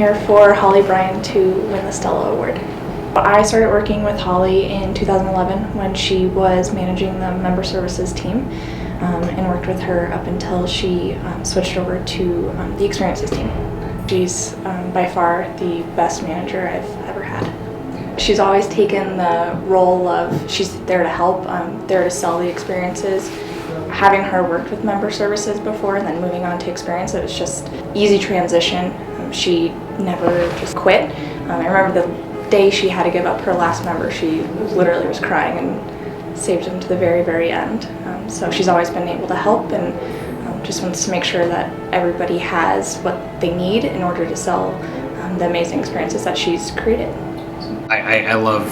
here for Holly Bryan to win the Stella Award. I started working with Holly in 2011 when she was managing the member services team, and worked with her up until she switched over to the experiences team. She's by far the best manager I've ever had. She's always taken the role of she's there to help, there to sell the experiences. Having her worked with member services before and then moving on to experience, it was just easy transition. She never just quit. I remember the day she had to give up her last member, she literally was crying and saved him to the very, very end. So she's always been able to help and just wants to make sure that everybody has what they need in order to sell the amazing experiences that she's created. I love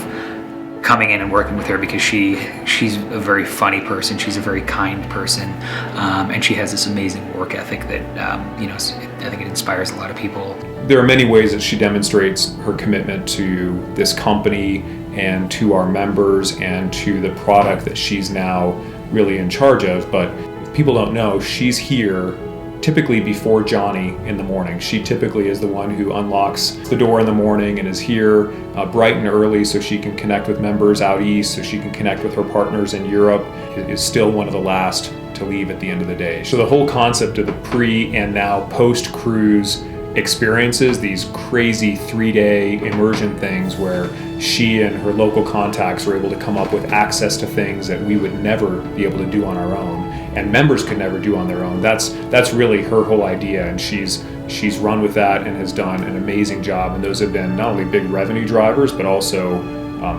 coming in and working with her because she's a very funny person, she's a very kind person, and she has this amazing work ethic that I think it inspires a lot of people. There are many ways that she demonstrates her commitment to this company and to our members and to the product that she's now really in charge of, but if people don't know, she's here typically before Johnny in the morning. She typically is the one who unlocks the door in the morning and is here bright and early so she can connect with members out east, so she can connect with her partners in Europe, is still one of the last to leave at the end of the day. So the whole concept of the pre and now post-cruise experiences, these crazy 3-day immersion things where she and her local contacts were able to come up with access to things that we would never be able to do on our own and members could never do on their own. That's really her whole idea, and she's run with that and has done an amazing job, and those have been not only big revenue drivers but also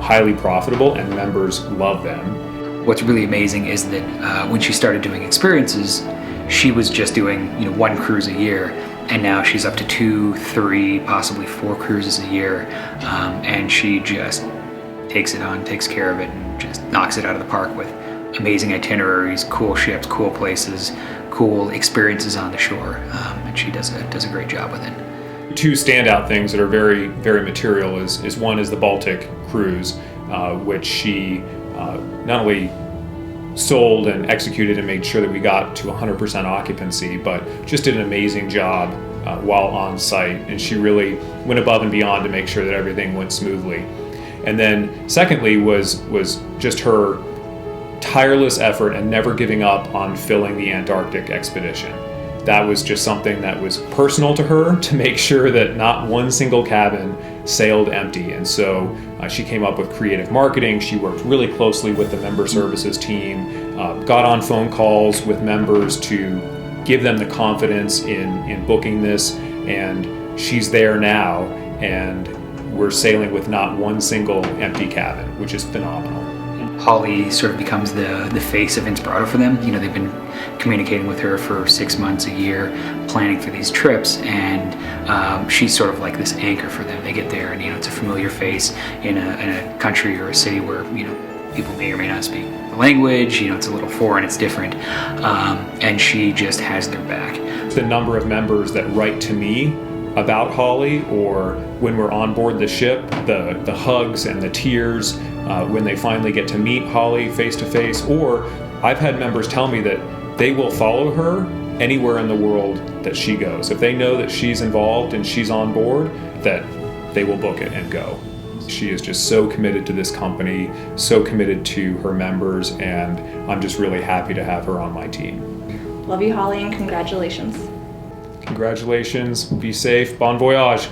highly profitable, and members love them. What's really amazing is that when she started doing experiences, she was just doing one cruise a year, and now she's up to 2, 3, possibly 4 cruises a year, and she just takes it on, takes care of it, and just knocks it out of the park with amazing itineraries, cool ships, cool places, cool experiences on the shore, and she does a great job with it. 2 standout things that are very, very material is one is the Baltic cruise, which she not only sold and executed and made sure that we got to 100% occupancy, but just did an amazing job while on site, and she really went above and beyond to make sure that everything went smoothly. And then secondly was just her tireless effort and never giving up on filling the Antarctic expedition. That was just something that was personal to her, to make sure that not one single cabin sailed empty. And so she came up with creative marketing. She worked really closely with the member services team, got on phone calls with members to give them the confidence in booking this, and she's there now, and we're sailing with not one single empty cabin, which is phenomenal. Holly sort of becomes the face of Inspirato for them. They've been communicating with her for 6 months, a year, planning for these trips, and she's sort of like this anchor for them. They get there, and it's a familiar face in a country or a city where people may or may not speak the language. It's a little foreign, it's different, and she just has their back. The number of members that write to me about Holly, or when we're on board the ship, the hugs and the tears when they finally get to meet Holly face to face, or I've had members tell me that they will follow her anywhere in the world that she goes. If they know that she's involved and she's on board, that they will book it and go. She is just so committed to this company, so committed to her members, and I'm just really happy to have her on my team. Love you, Holly, and congratulations. Congratulations, be safe, bon voyage.